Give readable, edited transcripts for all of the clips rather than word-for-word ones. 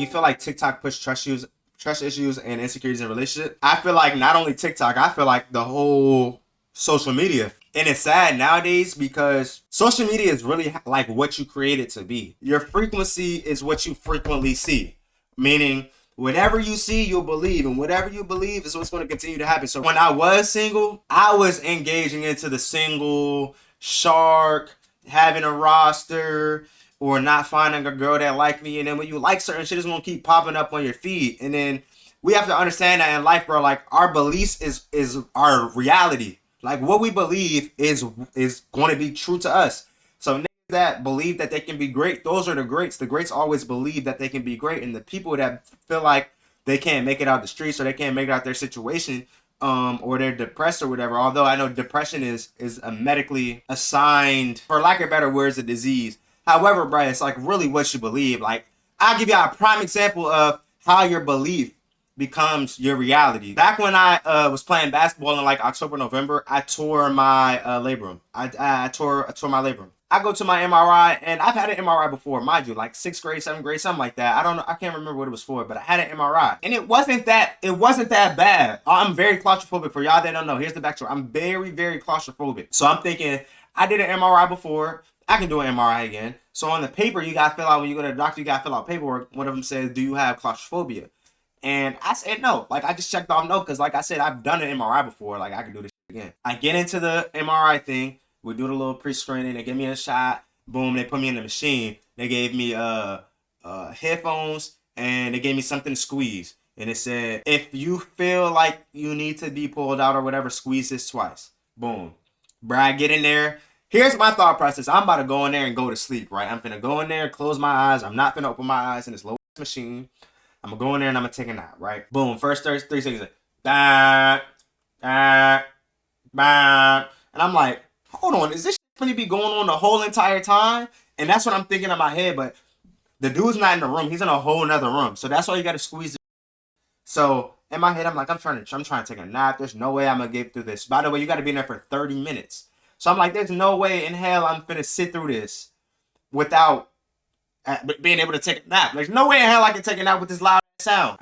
you feel like TikTok pushed trust issues and insecurities in relationships, I feel like not only TikTok, I feel like the whole social media. And it's sad nowadays because social media is really like what you create it to be. Your frequency is what you frequently see. Meaning, whatever you see, you'll believe. And whatever you believe is what's going to continue to happen. So when I was single, I was engaging into the single shark, having a roster, or not finding a girl that like me. And then when you like certain shit, it's going to keep popping up on your feed. And then we have to understand that in life, bro, like our beliefs is our reality. Like what we believe is going to be true to us. So niggas that believe that they can be great, those are the greats. The greats always believe that they can be great. And the people that feel like they can't make it out the streets or they can't make it out their situation, or they're depressed or whatever. Although I know depression is a medically assigned, for lack of better words, a disease. However, bro, it's like really what you believe. Like I'll give you a prime example of how your belief becomes your reality. Back when I was playing basketball in like October, November, I tore my labrum. I tore my labrum. I go to my MRI, and I've had an MRI before, mind you, like 6th grade, 7th grade, something like that. I don't know, I can't remember what it was for, but I had an MRI, and it wasn't that bad. I'm very claustrophobic. For y'all that don't know, here's the backstory. I'm very, very claustrophobic. So I'm thinking, I did an MRI before, I can do an MRI again. So on the paper, you gotta fill out, when you go to the doctor, you gotta fill out paperwork. One of them says, do you have claustrophobia? And I said no. Like I just checked off no, because like I said, I've done an MRI before. Like I can do this again. I get into the MRI thing. We do the little pre-screening. They give me a shot. Boom. They put me in the machine. They gave me headphones, and they gave me something to squeeze. And it said, if you feel like you need to be pulled out or whatever, squeeze this twice. Boom. Bruh, I get in there. Here's my thought process. I'm about to go in there and go to sleep, right? I'm finna go in there, close my eyes. I'm not finna open my eyes in this low machine. I'm gonna go in there and I'm gonna take a nap, right? Boom. First 3 seconds. Bah, bah, bah. And I'm like, hold on, is this gonna be going on the whole entire time? And that's what I'm thinking in my head, but the dude's not in the room. He's in a whole nother room. So that's why you gotta squeeze it. So in my head, I'm like, I'm trying to take a nap. There's no way I'm gonna get through this. By the way, you gotta be in there for 30 minutes. So I'm like, there's no way in hell I'm finna sit through this without being able to take a nap. There's no way in hell I can take a nap with this loud sound.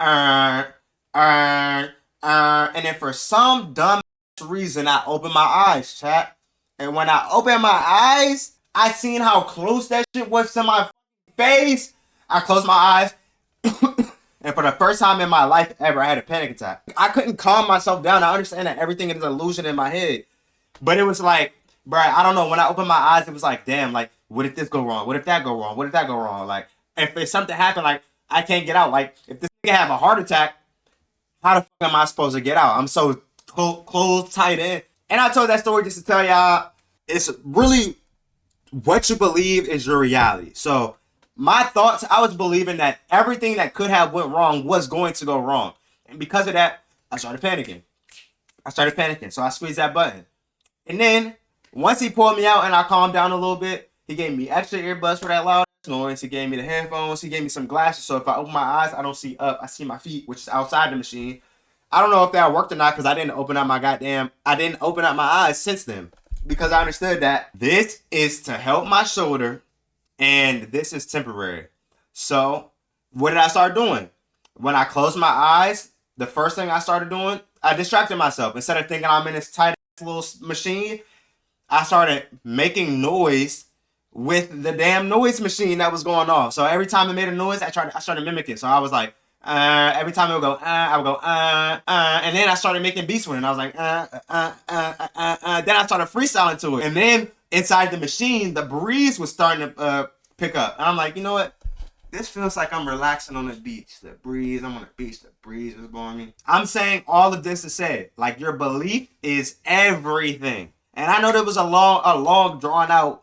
And then for some dumb reason, I open my eyes, chat. And when I open my eyes, I seen how close that shit was to my face. I closed my eyes. And for the first time in my life ever, I had a panic attack. I couldn't calm myself down. I understand that everything is an illusion in my head. But it was like, bro, I don't know. When I opened my eyes, it was like, damn, like, what if this go wrong? What if that go wrong? What if that go wrong? Like, if something happened, like, I can't get out. Like, if this nigga have a heart attack, how the fuck am I supposed to get out? I'm so closed, tight in. And I told that story just to tell y'all, it's really what you believe is your reality. So my thoughts, I was believing that everything that could have went wrong was going to go wrong. And because of that, I started panicking. So I squeezed that button. And then once he pulled me out and I calmed down a little bit, he gave me extra earbuds for that loud noise. He gave me the headphones. He gave me some glasses. So if I open my eyes, I don't see up. I see my feet, which is outside the machine. I don't know if that worked or not because I didn't open up my eyes since then. Because I understood that this is to help my shoulder and this is temporary. So what did I start doing? When I closed my eyes, the first thing I started doing, I distracted myself. Instead of thinking I'm in this tight little machine, I started making noise with the damn noise machine that was going off. So every time it made a noise, I started mimicking. So I was like, every time it would go, I would go, and then I started making beats with it. And I was like, then I started freestyling to it. And then inside the machine, the breeze was starting to pick up. And I'm like, you know what? This feels like I'm relaxing on the beach. The breeze, I'm on the beach. The breeze is blowing me. I'm saying all of this to say, like, your belief is everything. And I know there was a long drawn out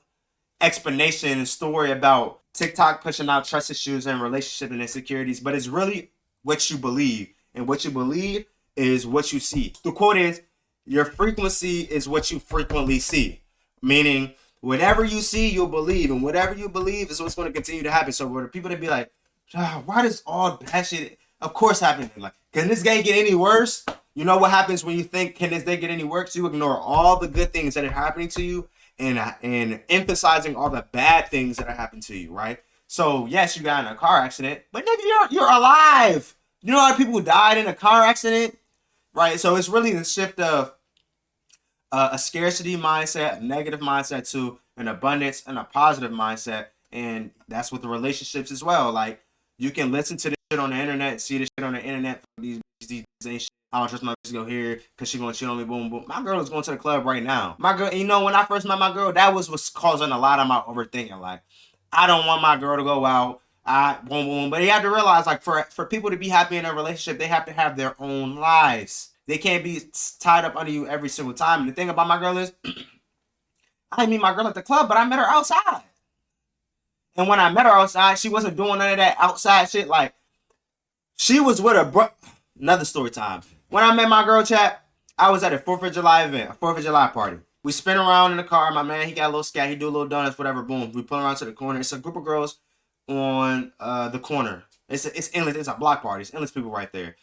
explanation and story about TikTok pushing out trust issues and relationship and insecurities, but it's really what you believe. And what you believe is what you see. The quote is, your frequency is what you frequently see. Meaning, whatever you see, you'll believe. And whatever you believe is what's going to continue to happen. So for the people that be like, why does all bad shit, of course, happen? Like, can this day get any worse? You know what happens when you think, can this day get any worse? You ignore all the good things that are happening to you and emphasizing all the bad things that are happening to you, right? So yes, you got in a car accident, but nigga, you're alive. You know how people who died in a car accident, right? So it's really the shift of a scarcity mindset, a negative mindset to an abundance and a positive mindset, and that's with the relationships as well. Like you can listen to this shit on the internet, see this shit on the internet. These ain't shit. I don't trust my bitch to go here because she gonna cheat on me. Boom, boom. My girl is going to the club right now. My girl, you know, when I first met my girl, that was what's causing a lot of my overthinking. Like, I don't want my girl to go out. I boom, boom. But you have to realize, like, for people to be happy in a relationship, they have to have their own lives. They can't be tied up under you every single time. And the thing about my girl is, I didn't meet my girl at the club, but I met her outside. And when I met her outside, she wasn't doing none of that outside shit. Like, she was with her bro. Another story time. When I met my girl, chat, I was at a 4th of July event, a 4th of July party. We spin around in the car. My man, he got a little scat. He do a little donuts, whatever. Boom. We pull around to the corner. It's a group of girls on the corner. It's endless. It's a block party. It's endless people right there.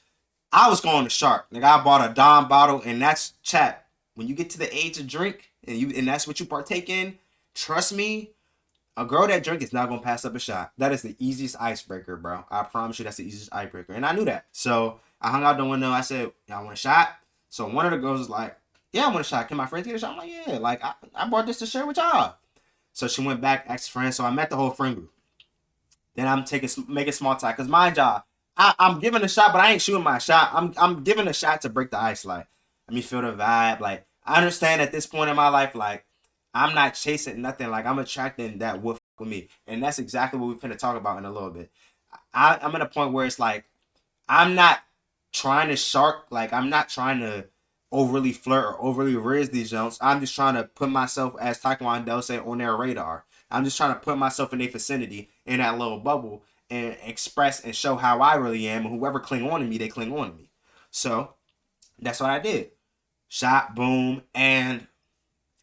I was going to shark. Like I bought a Dom bottle, and that's chat. When you get to the age of drink, and that's what you partake in, trust me, a girl that drink is not gonna pass up a shot. That is the easiest icebreaker, bro. I promise you, that's the easiest icebreaker, and I knew that. So I hung out the window. I said, "Y'all want a shot?" So one of the girls was like, "Yeah, I want a shot. Can my friends get a shot?" I'm like, "Yeah." Like I brought this to share with y'all. So she went back, asked friends. So I met the whole friend group. Then I'm making small talk, cause my job, I'm giving a shot, but I ain't shooting my shot. I'm giving a shot to break the ice. Like let me feel the vibe. Like I understand at this point in my life, like I'm not chasing nothing. Like I'm attracting that wolf with me, and that's exactly what we're gonna talk about in a little bit. I'm at a point where it's like I'm not trying to shark. Like I'm not trying to overly flirt or overly raise these jumps. I'm just trying to put myself, as Taekwondo say, on their radar. I'm just trying to put myself in their vicinity in that little bubble and express and show how I really am. And whoever cling on to me, they cling on to me. So that's what I did. Shot, boom, and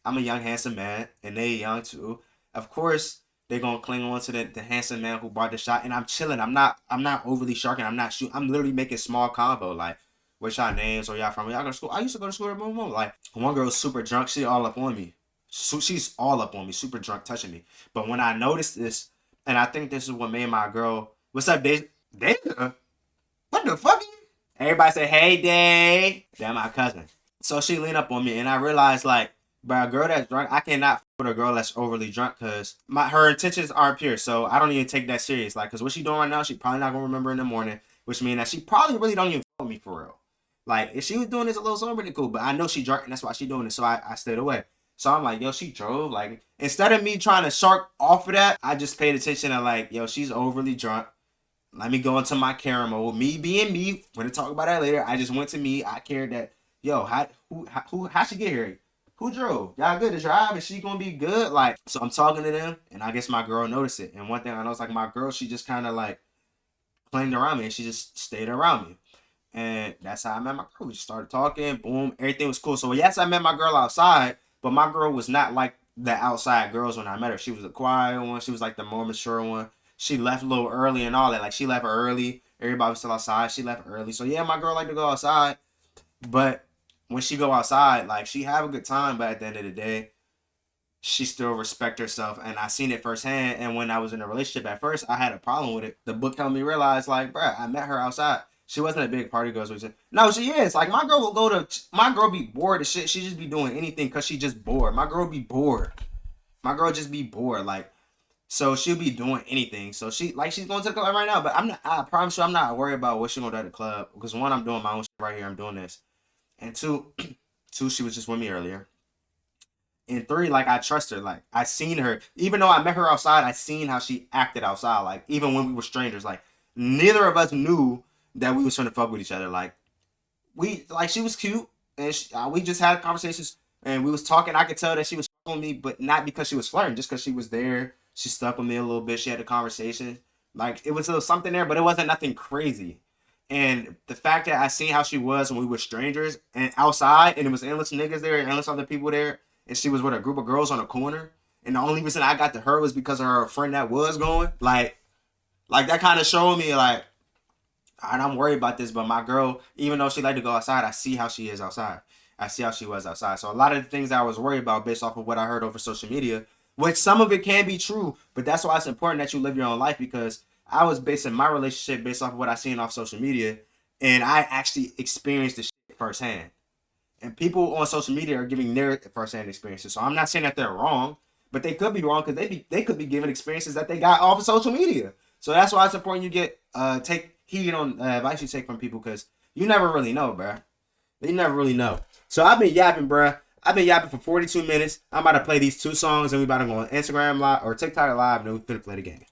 I'm a young, handsome man, and they young too. Of course, they're gonna cling on to the handsome man who bought the shot, and I'm chilling. I'm not overly sharking. I'm not shooting. I'm literally making small convo like, what's y'all names or y'all from? Y'all go to school? I used to go to school at boom boom. Like one girl's super drunk. She all up on me. So she's all up on me, super drunk, touching me. But when I noticed this, and I think this is what made my girl, what's up, Dave? Dave? What the fuck? Everybody say, hey, Dave. That's my cousin. So she leaned up on me, and I realized, like, by a girl that's drunk, I cannot f with a girl that's overly drunk because her intentions aren't pure. So I don't even take that serious. Like, because what she doing right now, she probably not gonna remember in the morning, which means that she probably really don't even f with me for real. Like, if she was doing this a little something pretty cool, but I know she drunk, and that's why she doing it. So I stayed away. So I'm like, yo, she drove. Like, instead of me trying to shark off of that, I just paid attention to like, yo, she's overly drunk. Let me go into my camera mode. Me being me. We're gonna talk about that later. I just went to me. I cared that, yo, how she get here? Who drove? Y'all good to drive? Is she gonna be good? Like, so I'm talking to them, and I guess my girl noticed it. And one thing I know is like my girl, she just kind of like clanged around me, and she just stayed around me. And that's how I met my girl. We just started talking. Boom, everything was cool. So yes, I met my girl outside, but my girl was not like the outside girls when I met her. She was the quiet one. She was like the more mature one. She left a little early and all that. Like she left early. Everybody was still outside. She left early. So yeah, my girl liked to go outside. But when she go outside, like she have a good time. But at the end of the day, she still respect herself. And I seen it firsthand. And when I was in a relationship at first, I had a problem with it. The book helped me realize, like, bruh, I met her outside. She wasn't a big party girl. So no, she is. Like, my girl will go to, my girl be bored as shit. She just be doing anything because she just bored. My girl be bored. My girl just be bored. Like, so she'll be doing anything. So she's going to the club right now. But I promise you, I'm not worried about what she's going to do at the club. Because one, I'm doing my own shit right here. I'm doing this. And two, she was just with me earlier. And three, like I trust her. Like I seen her, even though I met her outside, I seen how she acted outside. Like even when we were strangers, like neither of us knew that we was trying to fuck with each other. Like she was cute, and we just had conversations, and we was talking. I could tell that she was fucking with me, but not because she was flirting, just because she was there. She stuck with me a little bit. She had a conversation. Like it was a little something there, but it wasn't nothing crazy. And the fact that I seen how she was when we were strangers and outside, and it was endless niggas there, and endless other people there, and she was with a group of girls on a corner. And the only reason I got to her was because of her friend that was going. Like that kind of showed me like, and I'm worried about this, but my girl, even though she like to go outside, I see how she is outside. I see how she was outside. So a lot of the things I was worried about based off of what I heard over social media Which some of it can be true, but that's why it's important that you live your own life, because I was basing my relationship based off of what I seen off social media, and I actually experienced the shit firsthand. And people on social media are giving their firsthand experiences. So I'm not saying that they're wrong, but they could be wrong because they could be giving experiences that they got off of social media. So that's why it's important you get take heed on advice you take from people, because you never really know, bruh. You never really know. So I've been yapping, bruh. I've been yapping for 42 minutes. I'm about to play these two songs, and we about to go on Instagram Live or TikTok Live, and then we finna play the game.